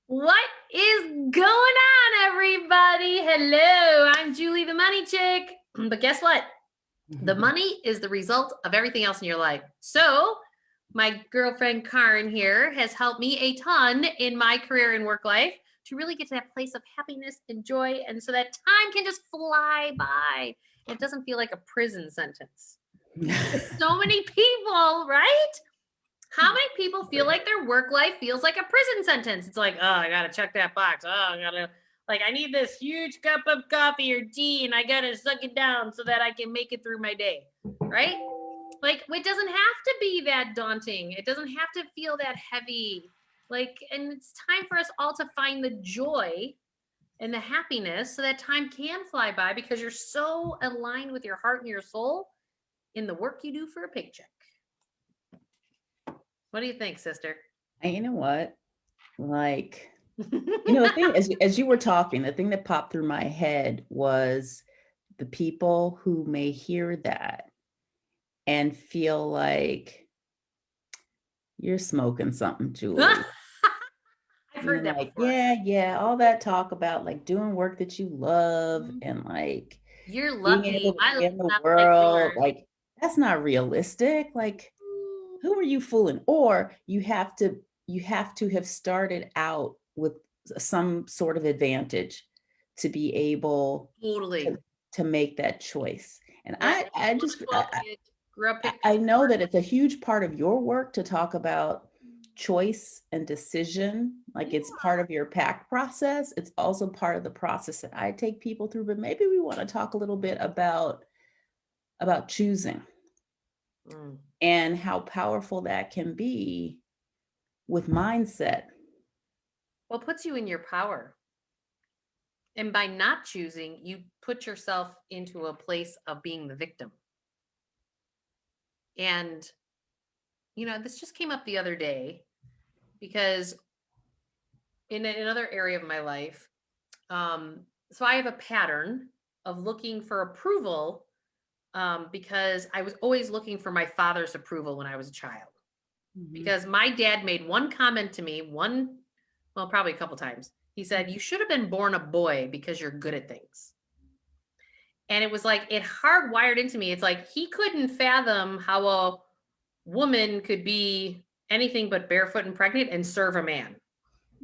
What is going on, everybody? Hello, I'm Julie, the money chick. But guess what? The money is the result of everything else in your life. So my girlfriend Karen here has helped me a ton in my career and work life to really get to that place of happiness and joy. And so that time can just fly by. It doesn't feel like a prison sentence. So many people, right? How many people feel like their work life feels like a prison sentence? It's like, oh, I gotta check that box. Oh, I need this huge cup of coffee or tea, and I gotta suck it down so that I can make it through my day, right? Like, it doesn't have to be that daunting. It doesn't have to feel that heavy. And it's time for us all to find the joy and the happiness so that time can fly by because you're so aligned with your heart and your soul in the work you do for a paycheck. What do you think, sister? And you know what? The thing as you were talking, the thing that popped through my head was the people who may hear that and feel like you're smoking something, Julie. I've heard that like, before. yeah, all that talk about like doing work that you love and like You're being lucky. able to My be life's in the not like world, yours. like that's not realistic. Like, who are you fooling? Or you have to have started out with some sort of advantage to be able Totally. to make that choice. And Right. I'm I a just 12 kid. Grew up picking I know corn. that it's a huge part of your work to talk about choice and decision. Like Yeah. it's part of your pack process. It's also part of the process that I take people through. But maybe we want to talk a little bit about choosing and how powerful that can be with mindset. Well, it puts you in your power. And by not choosing, you put yourself into a place of being the victim. And, this just came up the other day because in another area of my life, so I have a pattern of looking for approval because I was always looking for my father's approval when I was a child. Because my dad made one comment to me, probably a couple times. He said, "You should have been born a boy because you're good at things." And it was like, it hardwired into me. It's like he couldn't fathom how a woman could be anything but barefoot and pregnant and serve a man.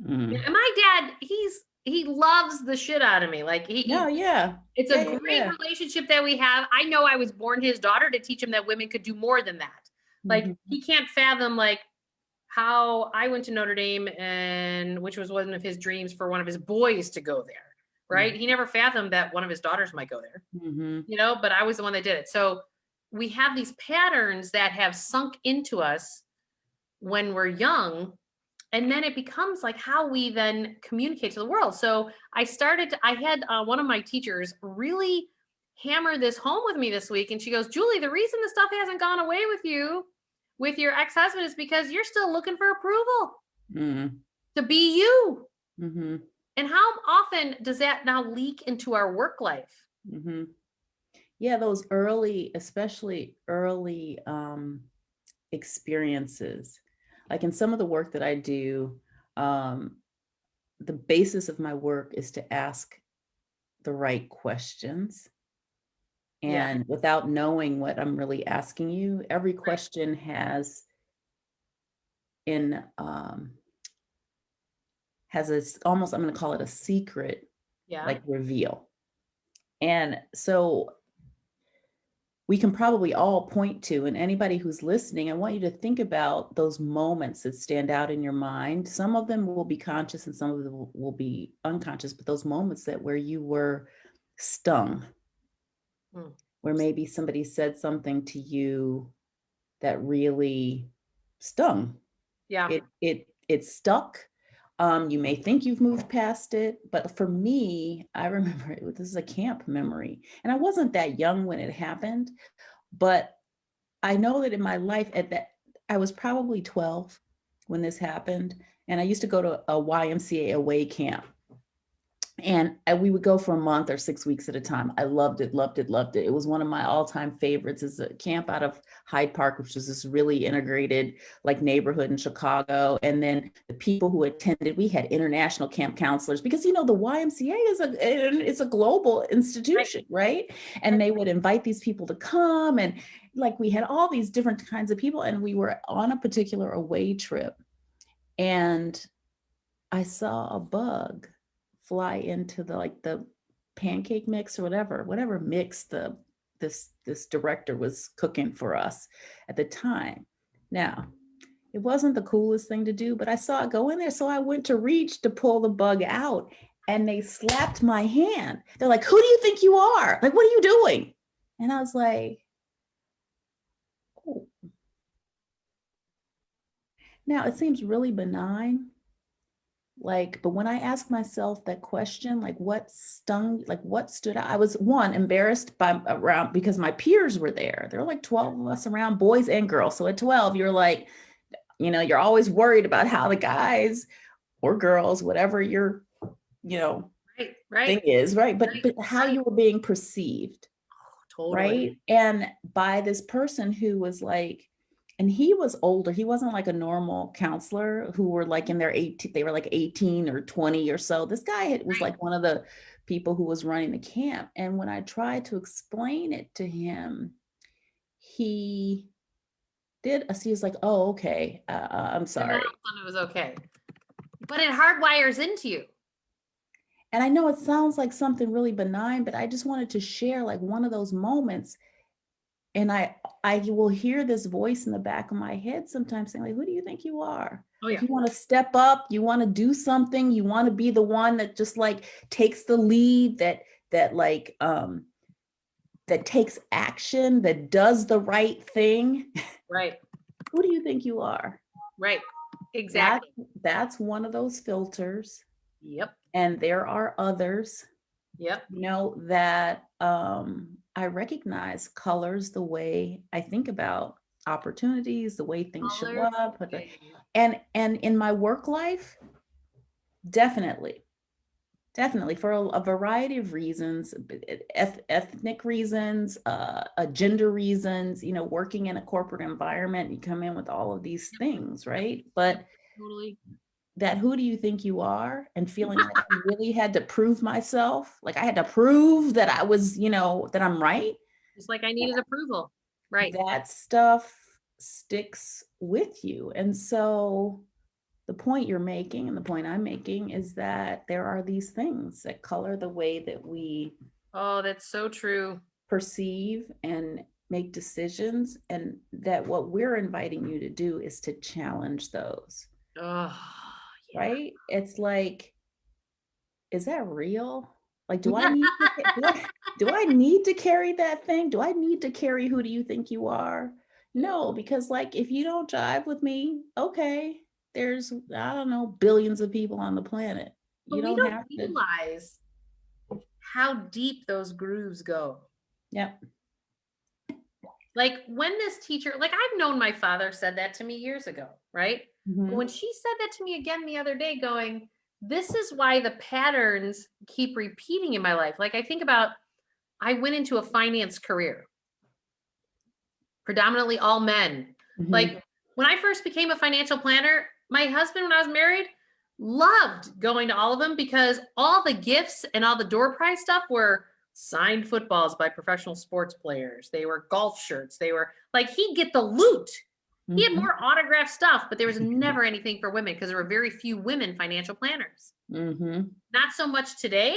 And my dad, he loves the shit out of me. No, yeah. It's a great Yeah. relationship that we have. I know I was born his daughter to teach him that women could do more than that. He can't fathom how I went to Notre Dame, and which was one of his dreams for one of his boys to go there. Right? He never fathomed that one of his daughters might go there. But I was the one that did it. So we have these patterns that have sunk into us when we're young, and then it becomes like how we then communicate to the world. So I had one of my teachers really hammer this home with me this week, and she goes, "Julie, the reason the stuff hasn't gone away with you with your ex-husband is because you're still looking for approval to be you." And how often does that now leak into our work life? Yeah, those especially early experiences. Like in some of the work that I do, the basis of my work is to ask the right questions. Yeah. And without knowing what I'm really asking you, every Right. question has in has a almost, I'm going to call it a secret, Yeah. like reveal. And so we can probably all point to, and anybody who's listening, I want you to think about those moments that stand out in your mind. Some of them will be conscious and some of them will be unconscious, but those moments where you were stung, where maybe somebody said something to you that really stung. Yeah. It stuck. You may think you've moved past it, but for me, I remember this is a camp memory, and I wasn't that young when it happened, but I know that in my life I was probably 12 when this happened, and I used to go to a YMCA away camp, And we would go for a month or 6 weeks at a time. I loved it, loved it, loved it. It was one of my all-time favorites. It's a camp out of Hyde Park, which is this really integrated like neighborhood in Chicago. And then the people who attended, we had international camp counselors because, you know, the YMCA is a global institution, right? And they would invite these people to come, and like we had all these different kinds of people, and we were on a particular away trip, and I saw a bug fly into the pancake mix or whatever mix this director was cooking for us at the time. Now, it wasn't the coolest thing to do, but I saw it go in there. So I went to reach to pull the bug out, and they slapped my hand. They're like, "Who do you think you are? Like, what are you doing?" And I was like, oh. Now it seems really benign. Like, but when I asked myself that question, like what stung, like what stood out, I was embarrassed because my peers were there. There were like 12 of us around, boys and girls. So at 12, you're like, you know, you're always worried about how the guys or girls, whatever your, you know, thing is, right? But how you were being perceived. Totally. Right. And by this person who was like, and he was older. He wasn't like a normal counselor who were like in their 18, they were like 18 or 20 or so. This guy was like one of the people who was running the camp. And when I tried to explain it to him, he was like, "Oh, okay. I'm sorry." It was okay. But it hardwires into you. And I know it sounds like something really benign, but I just wanted to share like one of those moments. And I will hear this voice in the back of my head sometimes saying, like, "Who do you think you are? Oh, yeah. If you want to step up, you want to do something, you want to be the one that just like takes the lead, that like that takes action, that does the right thing." Right. Who do you think you are? Right. Exactly. That's one of those filters. Yep. And there are others. Yep. You know, that I recognize colors the way I think about opportunities, the way things show up. And in my work life, definitely for a variety of reasons, ethnic reasons, gender reasons, you know, working in a corporate environment, you come in with all of these things, right? But totally. That who do you think you are, and feeling like I really had to prove myself. Like I had to prove that I was, you know, that I'm right. Just like I needed approval. Right. That stuff sticks with you. And so the point you're making and the point I'm making is that there are these things that color the way that we that's so true. Perceive and make decisions, and that what we're inviting you to do is to challenge those. Oh, yeah. Right? It's like, is that real? Like, do I need to carry that thing? Do I need to carry who do you think you are? No, because like if you don't jive with me, okay, there's, I don't know, billions of people on the planet. But you don't have to realize how deep those grooves go. Yep. Like when this teacher, like I've known my father said that to me years ago, right? Mm-hmm. But when she said that to me again the other day, going, this is why the patterns keep repeating in my life. Like I think about, I went into a finance career, predominantly all men. Mm-hmm. Like when I first became a financial planner, my husband, when I was married, loved going to all of them because all the gifts and all the door prize stuff were signed footballs by professional sports players. They were golf shirts. They were like, he'd get the loot. Mm-hmm. He had more autographed stuff, but there was never anything for women because there were very few women financial planners. Mm-hmm. Not so much today.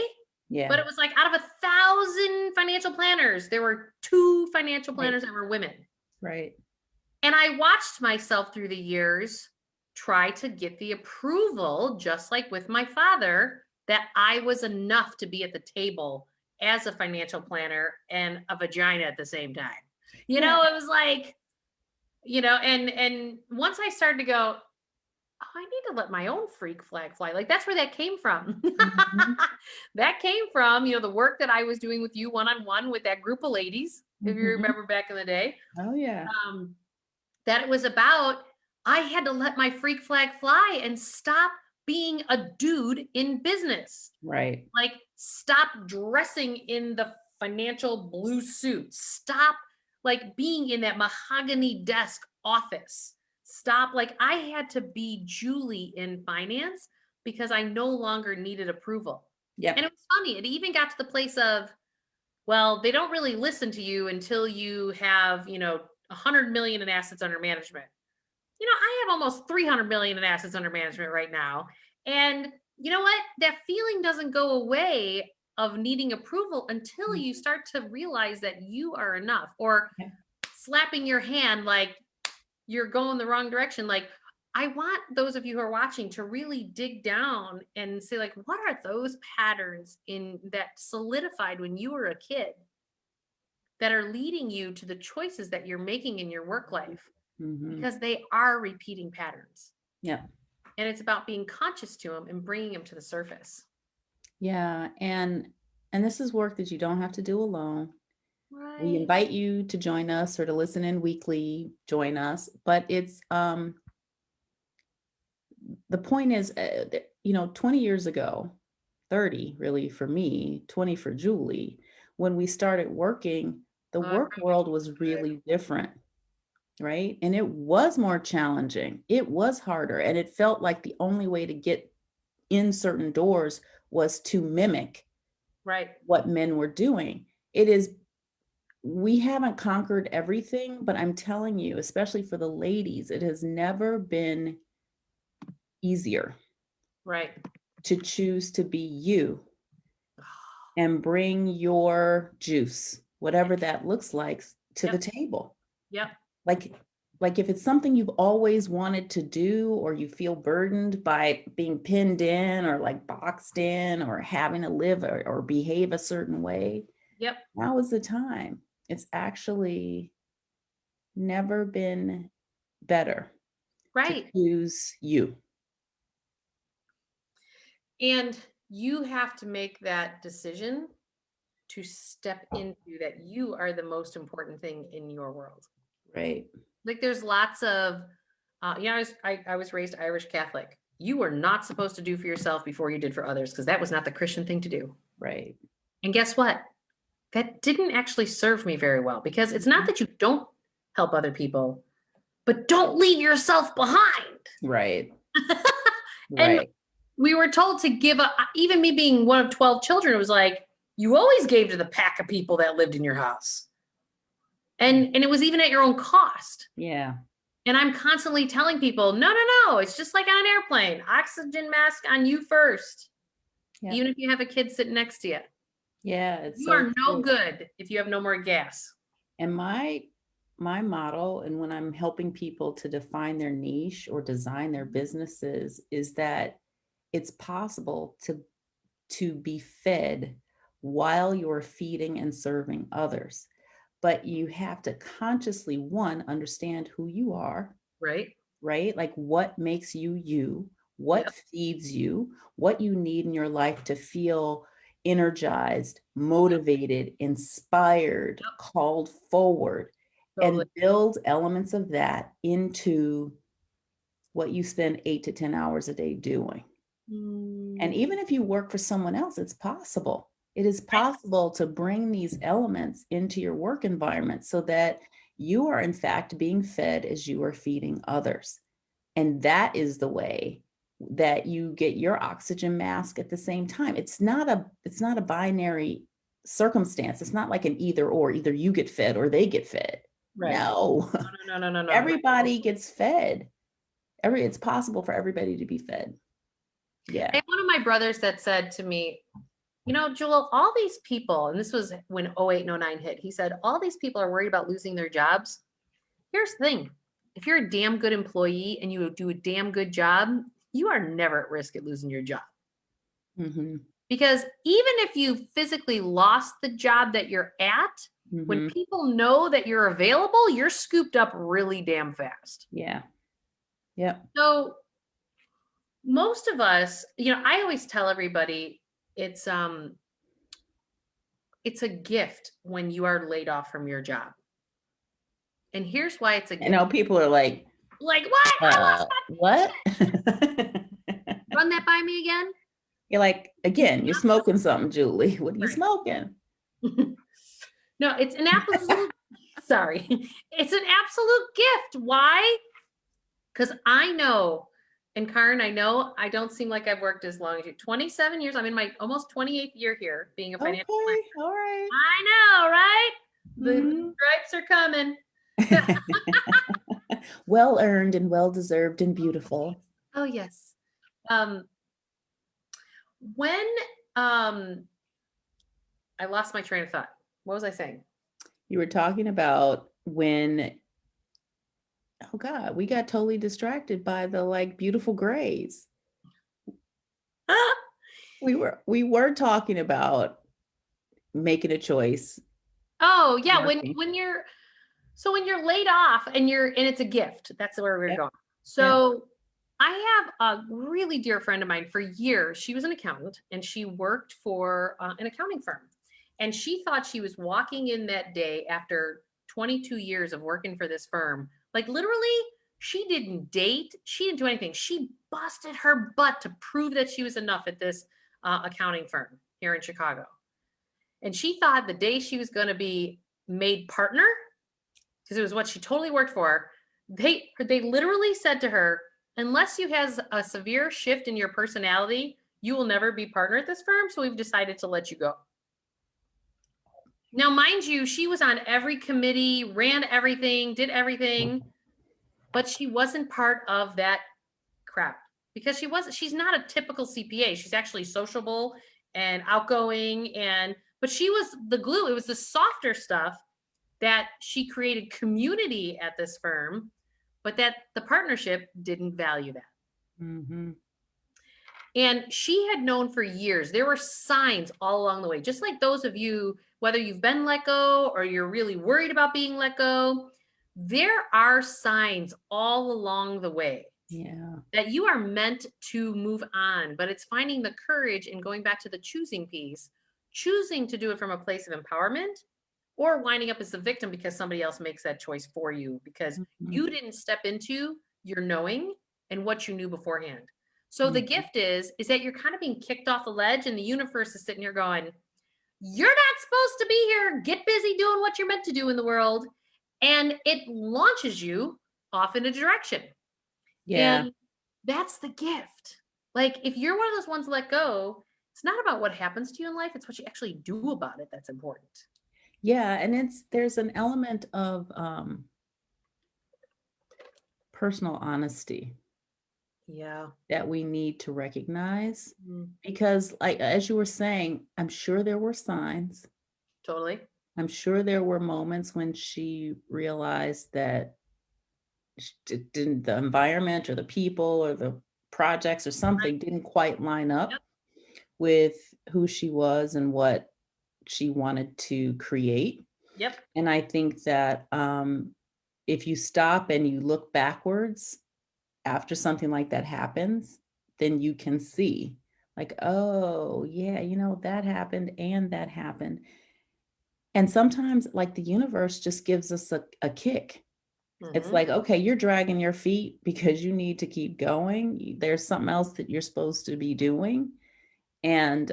Yeah. But it was like out of 1,000 financial planners, there were 2 financial planners that were women. Right. And I watched myself through the years try to get the approval, just like with my father, that I was enough to be at the table as a financial planner and a vagina at the same time. You know, it was like, you know, and once I started to go, oh, I need to let my own freak flag fly. Like that's where that came from. Mm-hmm. That came from, you know, the work that I was doing with you one-on-one with that group of ladies, if you remember back in the day. Oh yeah. That it was about, I had to let my freak flag fly and stop being a dude in business. Right. Like, stop dressing in the financial blue suit. Stop like being in that mahogany desk office. Stop. Like, I had to be Julie in finance because I no longer needed approval. Yep. And it was funny. It even got to the place of, well, they don't really listen to you until you have, 100 million in assets under management. I have almost 300 million in assets under management right now. And you know what? That feeling doesn't go away of needing approval until you start to realize that you are enough, or Yeah. slapping your hand like you're going the wrong direction. Like, I want those of you who are watching to really dig down and say, like, what are those patterns in that solidified when you were a kid that are leading you to the choices that you're making in your work life? Because they are repeating patterns. Yeah. And it's about being conscious to them and bringing them to the surface. Yeah. And this is work that you don't have to do alone. Right. We invite you to join us or to listen in weekly, join us. But it's, the point is, 20 years ago, 30 really for me, 20 for Julie, when we started working, the work world was really different. Right. And it was more challenging. It was harder. And it felt like the only way to get in certain doors was to mimic what men were doing. We haven't conquered everything, but I'm telling you, especially for the ladies, it has never been easier to choose to be you and bring your juice, whatever that looks like, to the table. Yep. Like if it's something you've always wanted to do, or you feel burdened by being pinned in or like boxed in or having to live or behave a certain way. Yep. Now is the time. It's actually never been better to choose you. And you have to make that decision to step into that you are the most important thing in your world. Right. Like, there's lots of, I was raised Irish Catholic. You were not supposed to do for yourself before you did for others, because that was not the Christian thing to do. Right. And guess what? That didn't actually serve me very well, because it's not that you don't help other people, but don't leave yourself behind. Right. And we were told to give up. Even me being one of 12 children, it was like, you always gave to the pack of people that lived in your house. And it was even at your own cost. Yeah. And I'm constantly telling people, no, it's just like on an airplane. Oxygen mask on you first. Yep. Even if you have a kid sitting next to you. Yeah. You are no good if you have no more gas. And my model, and when I'm helping people to define their niche or design their businesses, is that it's possible to be fed while you're feeding and serving others. But you have to consciously, one, understand who you are. Right? Like, what makes you you, what feeds you, what you need in your life to feel energized, motivated, inspired, called forward, and build elements of that into what you spend 8 to 10 hours a day doing. And even if you work for someone else, it's possible. It is possible to bring these elements into your work environment so that you are in fact being fed as you are feeding others. And that is the way that you get your oxygen mask at the same time. It's not a binary circumstance. It's not like an either or, either you get fed or they get fed. No. Everybody gets fed. It's possible for everybody to be fed. Yeah. I had one of my brothers that said to me, Jewel, all these people, and this was when 2008 and 2009 hit, he said, all these people are worried about losing their jobs. Here's the thing. If you're a damn good employee and you do a damn good job, you are never at risk at losing your job. Mm-hmm. Because even if you physically lost the job that you're at, when people know that you're available, you're scooped up really damn fast. Yeah. Yeah. So most of us, I always tell everybody, it's a gift when you are laid off from your job. And here's why it's a gift. People are like what? I lost my what? Runs Run that by me again. You're like, again, you're smoking something, Julie. What are you smoking? No, it's an absolute, sorry. It's an absolute gift. Why? Because I know, and Karen, I know I don't seem like I've worked as long as you. 27 years. I'm in my almost 28th year here being a financial planner. All right. I know, right? Mhm. The stripes are coming. Well earned and well deserved and beautiful. Oh, yes. When I lost my train of thought. What was I saying? You were talking about when, oh God, we got totally distracted by the like beautiful grays. We were talking about making a choice. Oh, yeah. Working. When you're laid off and it's a gift, that's where we're Yep. going. So I have a really dear friend of mine for years. She was an accountant and she worked for an accounting firm. And she thought she was walking in that day after 22 years of working for this firm. Like literally, she didn't date. She didn't do anything. She busted her butt to prove that she was enough at this accounting firm here in Chicago. And she thought the day she was going to be made partner, because it was what she totally worked for, they literally said to her, unless you have a severe shift in your personality, you will never be partner at this firm. So we've decided to let you go. Now, mind you, she was on every committee, ran everything, did everything, but she wasn't part of that crowd because she's not a typical CPA. She's actually sociable and outgoing, but she was the glue. It was the softer stuff that she created community at this firm, but that the partnership didn't value that. Mm-hmm. And she had known for years, there were signs all along the way, just like those of you, whether you've been let go or you're really worried about being let go, there are signs all along the way that you are meant to move on, but it's finding the courage and going back to the choosing piece, choosing to do it from a place of empowerment or winding up as the victim because somebody else makes that choice for you because you didn't step into your knowing and what you knew beforehand. So the gift is that you're kind of being kicked off the ledge and the universe is sitting here going, you're not supposed to be here. Get busy doing what you're meant to do in the world. And it launches you off in a direction. Yeah. And that's the gift. Like if you're one of those ones let go, it's not about what happens to you in life. It's what you actually do about it that's important. Yeah. And there's an element of personal honesty. Yeah. That we need to recognize because like, as you were saying, I'm sure there were signs. Totally. I'm sure there were moments when she realized that the environment or the people or the projects or something didn't quite line up with who she was and what she wanted to create. Yep. And I think that if you stop and you look backwards after something like that happens, then you can see like, oh yeah, that happened and that happened. And sometimes like the universe just gives us a kick. It's like, okay, you're dragging your feet because you need to keep going. There's something else that you're supposed to be doing. And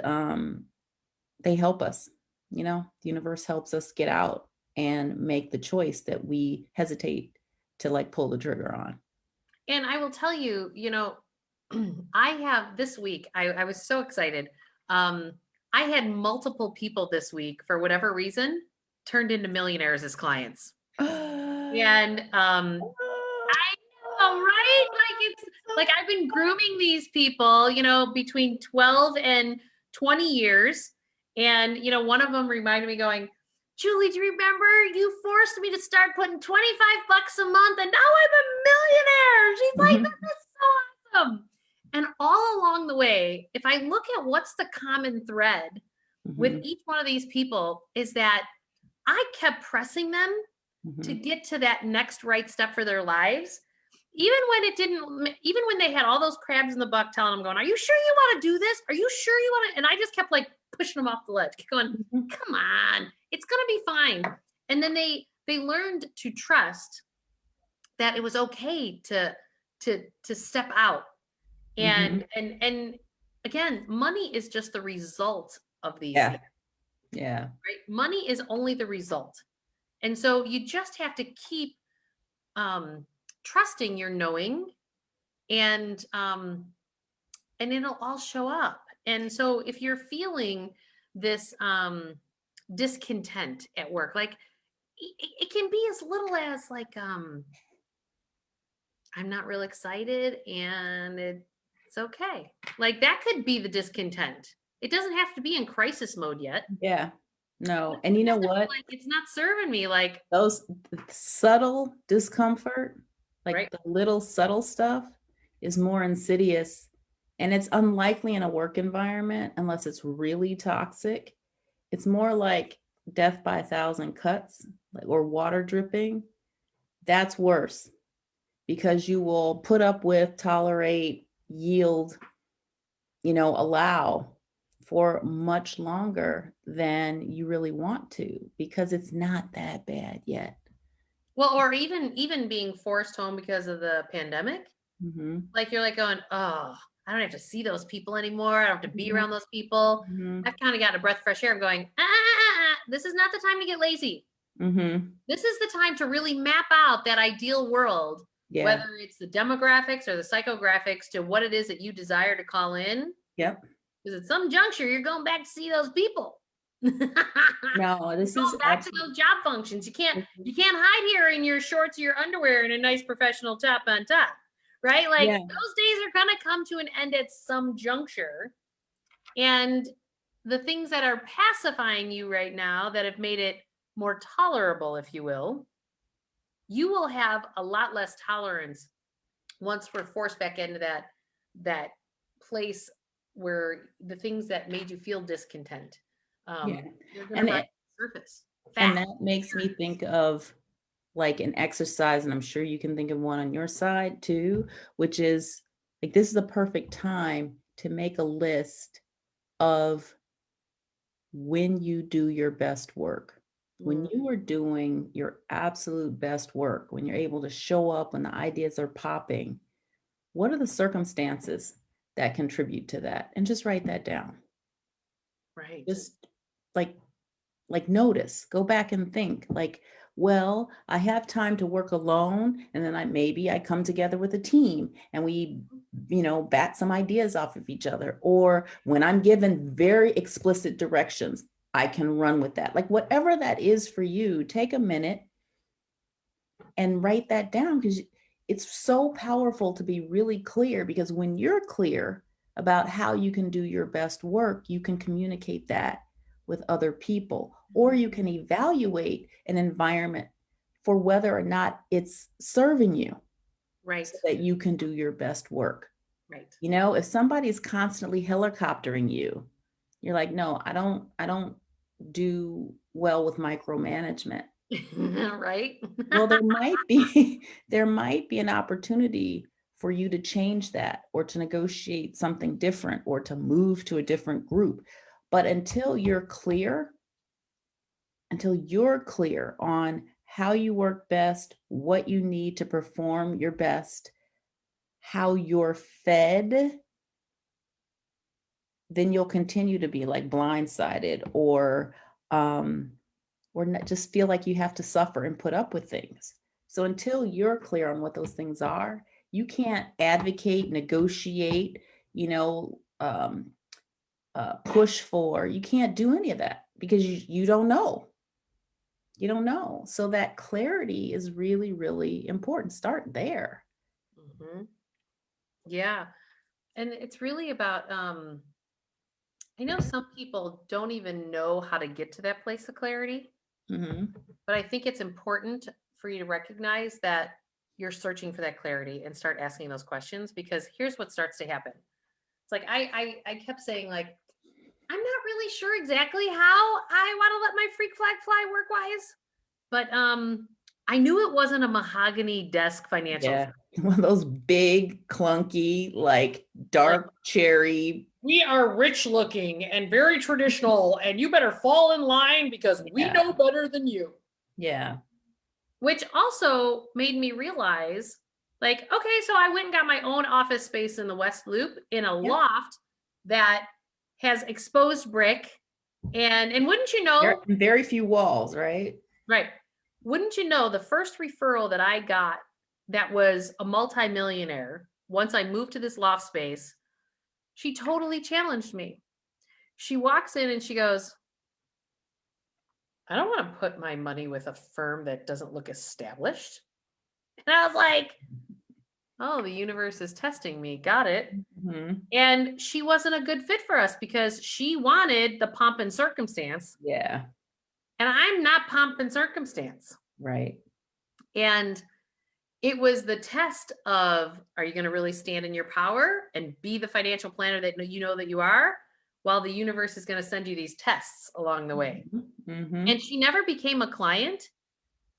they help us, the universe helps us get out and make the choice that we hesitate to like pull the trigger on. And I will tell you, I have this week, I was so excited. I had multiple people this week, for whatever reason, turned into millionaires as clients. And I know, right? Like it's like I've been grooming these people, between 12 and 20 years. And, one of them reminded me going, Julie, do you remember you forced me to start putting $25 a month and now I'm a millionaire? She's like, that is so awesome. And all along the way, if I look at what's the common thread with each one of these people is that I kept pressing them to get to that next right step for their lives. Even when they had all those crabs in the buck telling them going, are you sure you want to do this? Are you sure you want to? And I just kept like pushing them off the ledge, keep going, come on, it's going to be fine. And then they learned to trust that it was okay to step out And again, money is just the result of these Yeah. things, Yeah. right? Money is only the result. And so you just have to keep trusting your knowing, and it'll all show up. And so if you're feeling this discontent at work, like it can be as little as like I'm not real excited and it's okay. Like that could be the discontent. It doesn't have to be in crisis mode yet. Yeah. No. And you know what? Like it's not serving me. Like Those subtle discomfort, like right. the little subtle stuff, is more insidious. And it's unlikely in a work environment unless it's really toxic. It's more like death by 1,000 cuts, like, or water dripping. That's worse because you will put up with, tolerate, yield, allow for much longer than you really want to, because it's not that bad yet. Well, or even being forced home because of the pandemic. Like you're like going, oh, I don't have to see those people anymore. I don't have to be around those people. I've kind of got a breath of fresh air. I'm going, this is not the time to get lazy. This is the time to really map out that ideal world, whether it's the demographics or the psychographics to what it is that you desire to call in. Yep. Because at some juncture, you're going back to see those people. No, this is back to those job functions. You can't hide here in your shorts or your underwear and a nice professional top on top, right? Like those days are gonna come to an end at some juncture. And the things that are pacifying you right now, that have made it more tolerable, if you will have a lot less tolerance once we're forced back into that place where the things that made you feel discontent, they're gonna rise to the surface. And that makes me think of like an exercise, and I'm sure you can think of one on your side too, which is like, this is the perfect time to make a list of when you do your best work. When you are doing your absolute best work, when you're able to show up, when the ideas are popping, what are the circumstances that contribute to that? And just write that down. Right. Just like notice, go back and think like, well, I have time to work alone, and then I come together with a team and we, bat some ideas off of each other. Or when I'm given very explicit directions, I can run with that. Like whatever that is for you, take a minute and write that down, because it's so powerful to be really clear, because when you're clear about how you can do your best work, you can communicate that with other people, or you can evaluate an environment for whether or not it's serving you, right, so that you can do your best work. Right. If somebody's constantly helicoptering you, you're like, no, I don't do well with micromanagement. Right. Well, there might be an opportunity for you to change that, or to negotiate something different, or to move to a different group. But until you're clear on how you work best, what you need to perform your best, how you're fed, then you'll continue to be like blindsided, or not, just feel like you have to suffer and put up with things. So until you're clear on what those things are, you can't advocate, negotiate, push for. You can't do any of that, because you don't know. You don't know. So that clarity is really, really important. Start there. Yeah. And it's really about, I know some people don't even know how to get to that place of clarity, but I think it's important for you to recognize that you're searching for that clarity and start asking those questions, because here's what starts to happen. It's like, I kept saying, like, I'm not really sure exactly how I want to let my freak flag fly work wise, but I knew it wasn't a mahogany desk financial firm. One of those big, clunky, like dark cherry. We are rich looking and very traditional, and you better fall in line because we know better than you. Yeah. Which also made me realize, Like, okay, so I went and got my own office space in the West Loop in a Yep. loft that has exposed brick. And wouldn't you There know, are very few walls, right? right? Wouldn't you know, the first referral that I got that was a multimillionaire, once I moved to this loft space, she totally challenged me. She walks in and she goes, I don't want to put my money with a firm that doesn't look established. And I was like, oh, the universe is testing me. Got it. Mhm. And she wasn't a good fit for us because she wanted the pomp and circumstance. Yeah, And I'm not pomp and circumstance. right. And it was the test of, are you going to really stand in your power and be the financial planner that you know that you are, while the universe is going to send you these tests along the way. Mhm. And she never became a client.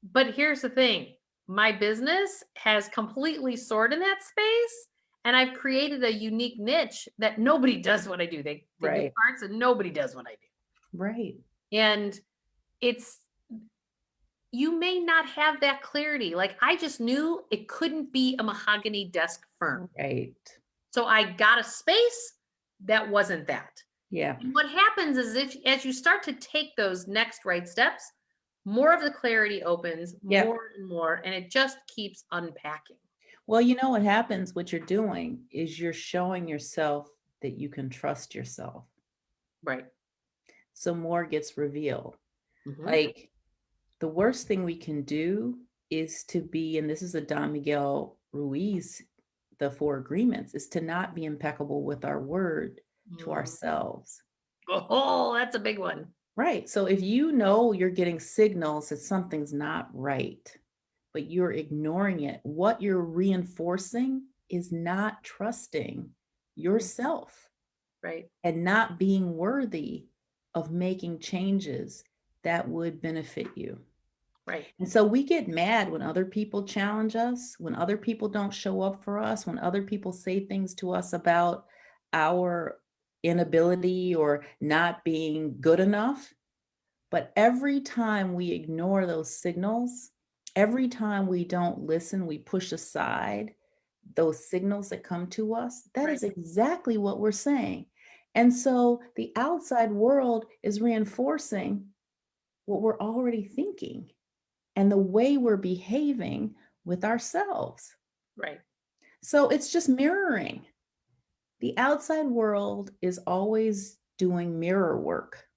But here's the thing, my business has completely soared in that space. And I've created a unique niche that nobody does what I do. They do Right, parts and nobody does what I do. right, And it's, you may not have that clarity. Like, I just knew it couldn't be a mahogany desk firm. right. So I got a space that wasn't that. Yeah. And what happens is, if as you start to take those next right steps, more of the clarity opens, Yep. more and more, and it just keeps unpacking. Well, you know what happens, what you're doing is you're showing yourself that you can trust yourself. Right. So more gets revealed. Mhm. Like the worst thing we can do is to be, and this is a 𝙤𝙬𝙪𝙧, the four agreements, is to not be impeccable with our word to Mm. ourselves. Oh, that's a big one. Right. So if you know you're getting signals that something's not right, but you're ignoring it, what you're reinforcing is not trusting yourself Right. and not being worthy of making changes that would benefit you. Right. And so we get mad when other people challenge us, when other people don't show up for us, when other people say things to us about our inability or not being good enough. But every time we ignore those signals, every time we don't listen, we push aside those signals that come to us, that Right. is exactly what we're saying. And so the outside world is reinforcing what we're already thinking and the way we're behaving with ourselves. Right. So it's just mirroring. The outside world is always doing mirror work.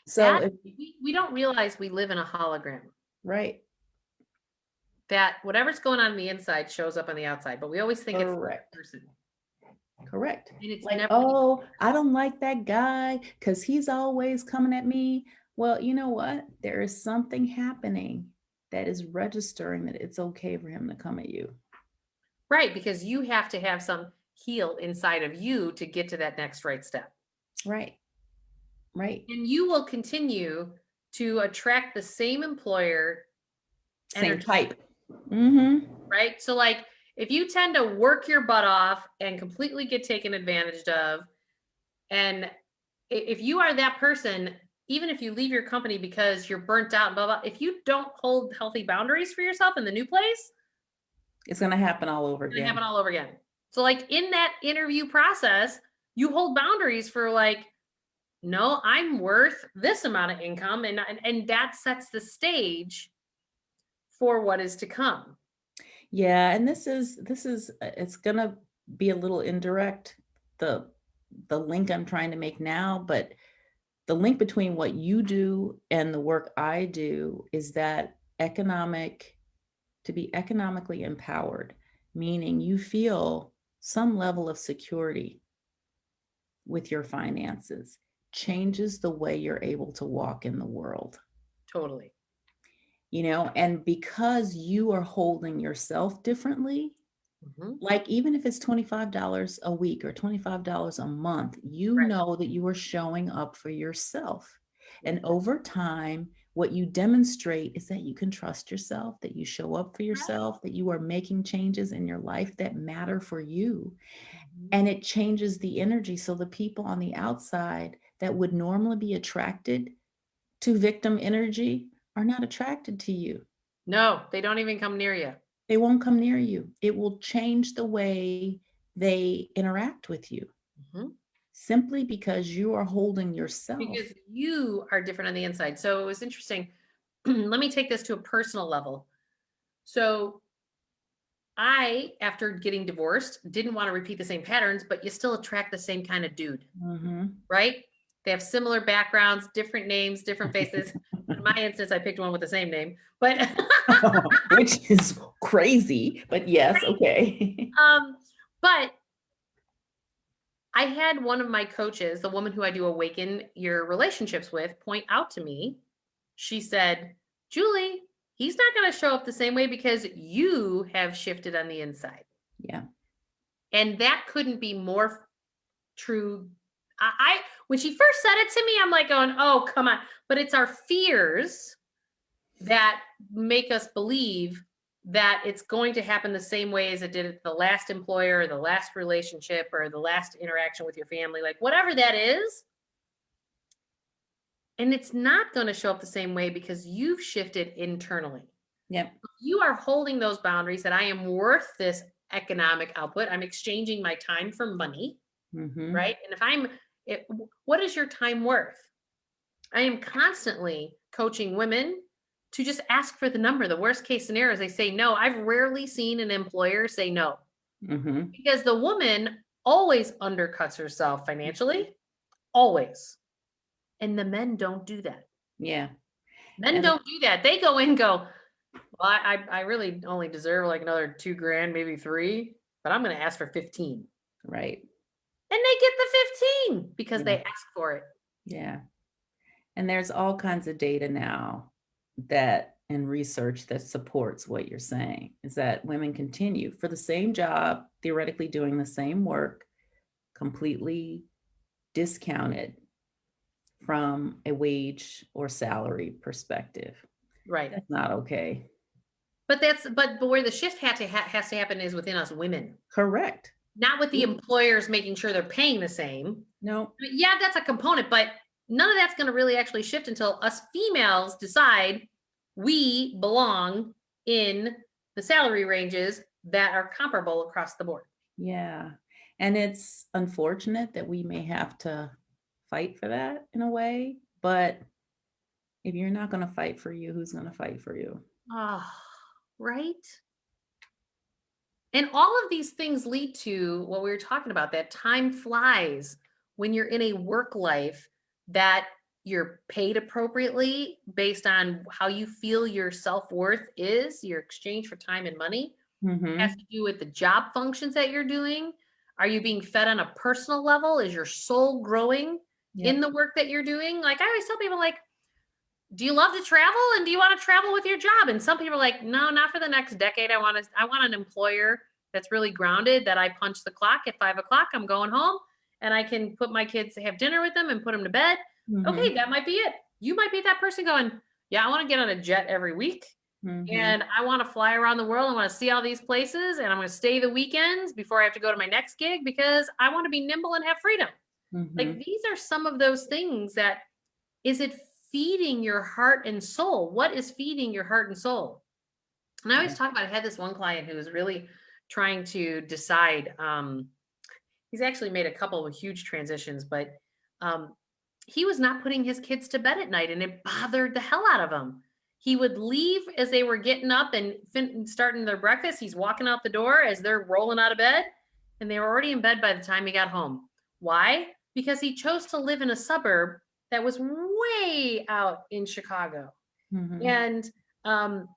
So That if, we don't realize we live in a hologram. right, That whatever's going on the inside shows up on the outside, but we always think it's the correct. person. Correct. And it's Like, never oh, I don't like that guy because he's always coming at me. Well, you know what? There is something happening that is registering that it's okay for him to come at you. right, because you have to have some heal inside of you to get to that next right step. Right. Right. And you will continue to attract the same employer Same energy, type. Mm-hmm. right? So, like, if you tend to work your butt off and completely get taken advantage of, and if you are that person, even if you leave your company because you're burnt out, blah, blah, if you don't hold healthy boundaries for yourself in the new place, It's going to happen all over it's going to happen again. all over again. So, like, in that interview process, you hold boundaries for, like, no, I'm worth this amount of income, and that sets the stage for what is to come. Yeah, and this is it's going to be a little indirect, the the link I'm trying to make now, but the link between what you do and the work I do is that to be economically empowered, meaning you feel some level of security with your finances, changes the way you're able to walk in the world. Totally. And because you are holding yourself differently, Mhm. like even if it's $25 a week or $25 a month, you Right. know that you are showing up for yourself. And Mhm. over time, what you demonstrate is that you can trust yourself, that you show up for Right. yourself, that you are making changes in your life that matter for you. Mhm. And it changes the energy. So the people on the outside that would normally be attracted to victim energy are not attracted to you. No, they don't even come near you. They won't come near you. It will change the way they interact with you Mhm. simply because you are holding yourself. Because you are different on the inside. So it was interesting. Let me take this to a personal level. So I, after getting divorced, didn't want to repeat the same patterns, but you still attract the same kind of dude, Mhm. right? They have similar backgrounds, different names, different faces. In my instance, I picked one with the same name, but Which is crazy, but yes, okay. um, but I had one of my coaches, the woman who I do Awaken Your Relationships with, point out to me. She said, Julie, he's not going to show up the same way because you have shifted on the inside. Yeah. And that couldn't be more true. I when she first said it to me, I'm like going, oh, come on. But it's our fears that make us believe that it's going to happen the same way as it did at the last employer or the last relationship or the last interaction with your family, like whatever that is. And it's not going to show up the same way because you've shifted internally. Yep. You are holding those boundaries that I am worth this economic output. I'm exchanging my time for money, Mhm. right? And if what is your time worth? I am constantly coaching women to just ask for the number. The worst case scenario is they say no. I've rarely seen an employer say no Mhm. because the woman always undercuts herself financially, always. And the men don't do that. Yeah. Men And don't do that. They go in and go, well, I really only deserve like another $2,000, maybe 3, but I'm going to ask for 15. right. And they get the 15 because Yeah. they ask for it. Yeah. And there's all kinds of data now that and research that supports what you're saying is that women continue for the same job, theoretically doing the same work, completely discounted from a wage or salary perspective. Right. That's not okay. But where the shift has to happen is within us women, Correct. not with the employers making sure they're paying the same. No. I mean, yeah, that's a component, but none of that's going to really actually shift until us females decide we belong in the salary ranges that are comparable across the board. Yeah. And it's unfortunate that we may have to fight for that in a way, but if you're not going to fight for you, who's going to fight for you? Oh, right. And all of these things lead to what we were talking about, that time flies when you're in a work life that you're paid appropriately based on how you feel your self-worth is, your exchange for time and money. Has Mhm. to do with the job functions that you're doing. Are you being fed on a personal level? Is your soul growing in Yep. the work that you're doing? Like I always tell people, like, do you love to travel and do you want to travel with your job? And some people are like, no, not for the next decade. I want an employer that's really grounded, that I punch the clock at 5 o'clock. I'm going home and I can put my kids to have dinner with them and put them to bed. Okay, Mhm. that might be it. You might be that person going, yeah, I want to get on a jet every week Mhm. and I want to fly around the world. I want to see all these places and I'm going to stay the weekends before I have to go to my next gig because I want to be nimble and have freedom. Like Mhm. these are some of those things that, is it feeding your heart and soul? What is feeding your heart and soul? And I always Yeah. talk about, I had this one client who was really trying to decide. He's actually made a couple of huge transitions, but um, he was not putting his kids to bed at night and it bothered the hell out of him. He would leave as they were getting up and starting their breakfast. He's walking out the door as they're rolling out of bed and they were already in bed by the time he got home. Why? Because he chose to live in a suburb that was way out in Chicago. Mhm. And um,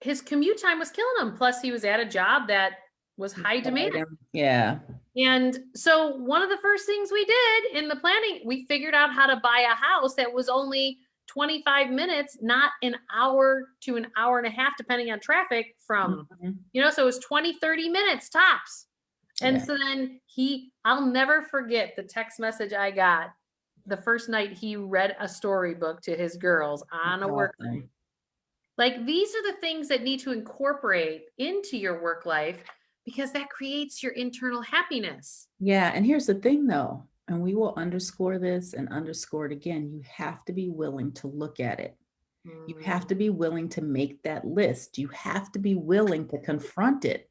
his commute time was killing him. Plus, he was at a job that was high demand. Yeah. And so, one of the first things we did in the planning, we figured out how to buy a house that was only 25 minutes, not an hour to an hour and a half, depending on traffic from, Mhm. so it was 20, 30 minutes tops. And Yeah. so then I'll never forget the text message I got the first night he read a storybook to his girls on That's a work night. awesome. Like these are the things that need to incorporate into your work life because that creates your internal happiness. Yeah, and here's the thing though, and we will underscore this and underscore it again, you have to be willing to look at it. You have to be willing to make that list. You have to be willing to confront it,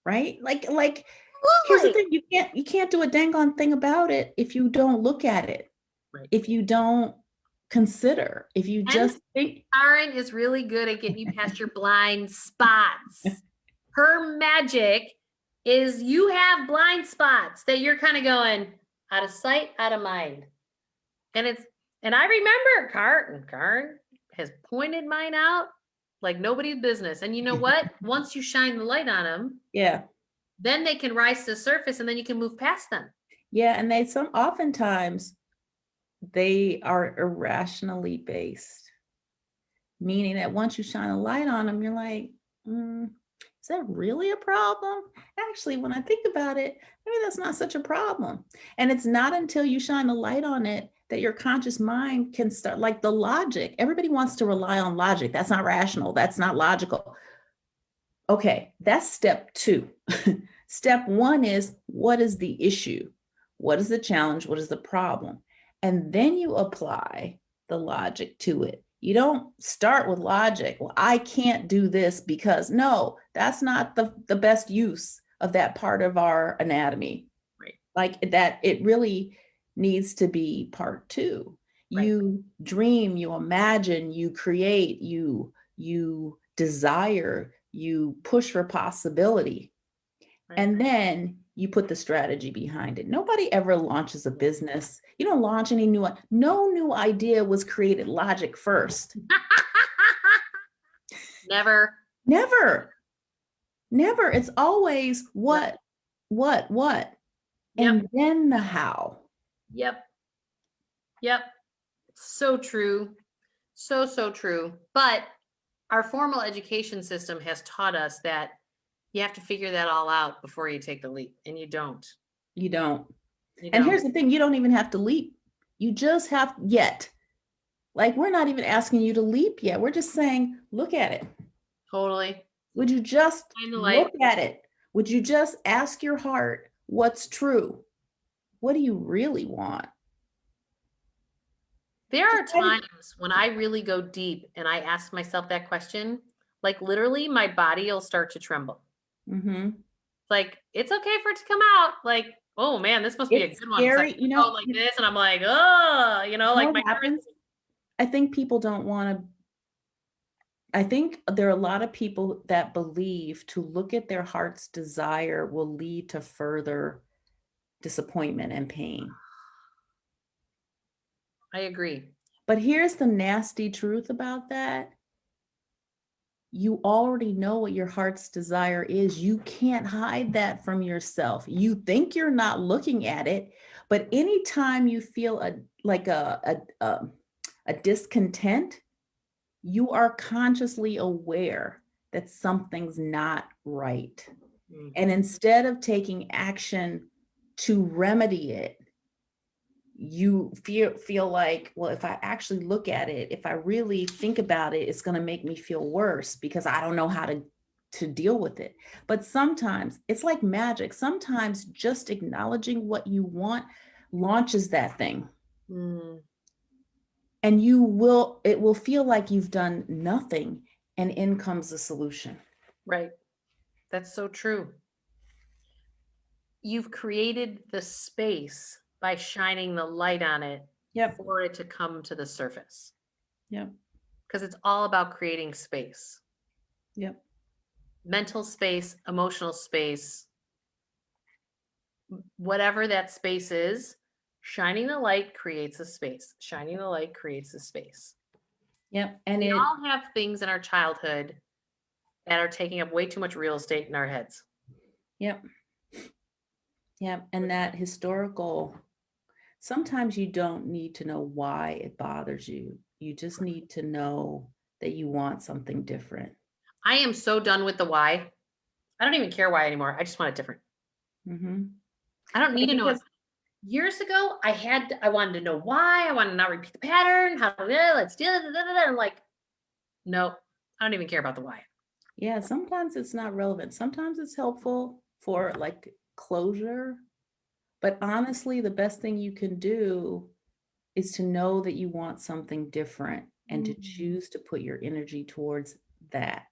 right? Like here's the thing, you can't do a dang on thing about it if you don't look at it. Right. If you don't consider, if you just think. Karen is really good at getting you past your blind spots. Her magic is you have blind spots that you're kind of going out of sight, out of mind. And I remember Karen has pointed mine out like nobody's business. And you know what? Once you shine the light on them, yeah, then they can rise to the surface and then you can move past them. Yeah, and oftentimes they are irrationally based, meaning that once you shine a light on them, you're like, is that really a problem? Actually, when I think about it, maybe that's not such a problem. And it's not until you shine a light on it that your conscious mind can start, like the logic. Everybody wants to rely on logic. That's not rational. That's not logical. Okay, that's step 2. Step 1 is, what is the issue? What is the challenge? What is the problem? And then you apply the logic to it. You don't start with logic. Well, I can't do this because, no, that's not the best use of that part of our anatomy. Right. Like that, it really needs to be part 2. Right. You dream, you imagine, you create, you desire, you push for possibility. Right. And then you put the strategy behind it. Nobody ever launches a business. You don't launch any no new idea was created logic first. Never. It's always what, and then the how. Yep. So true. So true. But our formal education system has taught us that you have to figure that all out before you take the leap, and you don't. And here's the thing, you don't even have to leap. You just have yet. Like, we're not even asking you to leap yet. We're just saying, look at it. Totally. Would you just look at it? Would you just ask your heart what's true? What do you really want? There are times when I really go deep and I ask myself that question, like literally my body will start to tremble. Mm-hmm. Like, it's okay for it to come out. Like, oh man, this must be a good one. Scary, like this, and I'm like, oh, like my happens. I think people don't want to. I think there are a lot of people that believe to look at their heart's desire will lead to further disappointment and pain. I agree. But here's the nasty truth about that. You already know what your heart's desire is. You can't hide that from yourself. You think you're not looking at it, but anytime you feel a discontent, you are consciously aware that something's not right. Mm-hmm. And instead of taking action to remedy it, you feel like, well, if I actually look at it, if I really think about it, it's going to make me feel worse because I don't know how to deal with it. But sometimes it's like magic. Sometimes just acknowledging what you want launches that thing. Mm. And it will feel like you've done nothing, and in comes the solution. Right. That's so true. You've created the space by shining the light on it for it to come to the surface. Yep. Because it's all about creating space. Yep. Mental space, emotional space, whatever that space is, shining the light creates a space. Shining the light creates a space. Yep. And we all have things in our childhood that are taking up way too much real estate in our heads. Yep. Yep. And that historical, sometimes you don't need to know why it bothers you. You just need to know that you want something different. I am so done with the why. I don't even care why anymore. I just want it different. Mm-hmm. I don't need to know it. Years ago, I wanted to know why. I wanted to not repeat the pattern. Let's do it. I'm like, no, I don't even care about the why. Yeah, sometimes it's not relevant. Sometimes it's helpful for like closure. But honestly, the best thing you can do is to know that you want something different. and to choose to put your energy towards that.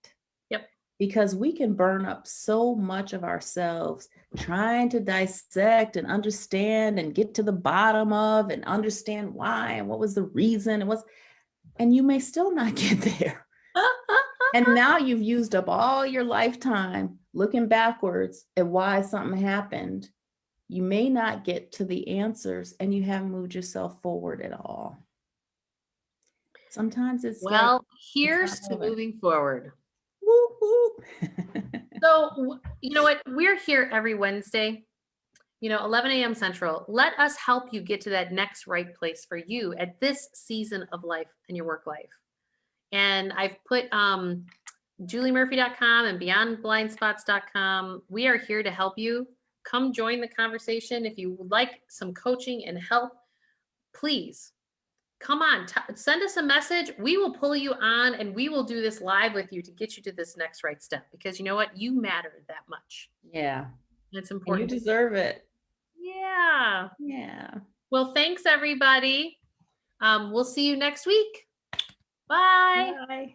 Yep. Because we can burn up so much of ourselves trying to dissect and understand and get to the bottom of and understand why and what was the reason and you may still not get there. And now you've used up all your lifetime looking backwards at why something happened. You may not get to the answers and you haven't moved yourself forward at all. Sometimes it's well, like, here's to moving forward. Whoop, whoop. So, you know what? We're here every Wednesday, 11 a.m. Central. Let us help you get to that next right place for you at this season of life in your work life. And I've put JulieMurphy.com and BeyondBlindSpots.com. We are here to help you. Come join the conversation. If you would like some coaching and help, please come on, send us a message. We will pull you on and we will do this live with you to get you to this next right step, because you know what? You matter that much. Yeah. It's important. And you deserve it. Yeah. Yeah. Well, thanks everybody. We'll see you next week. Bye. Bye.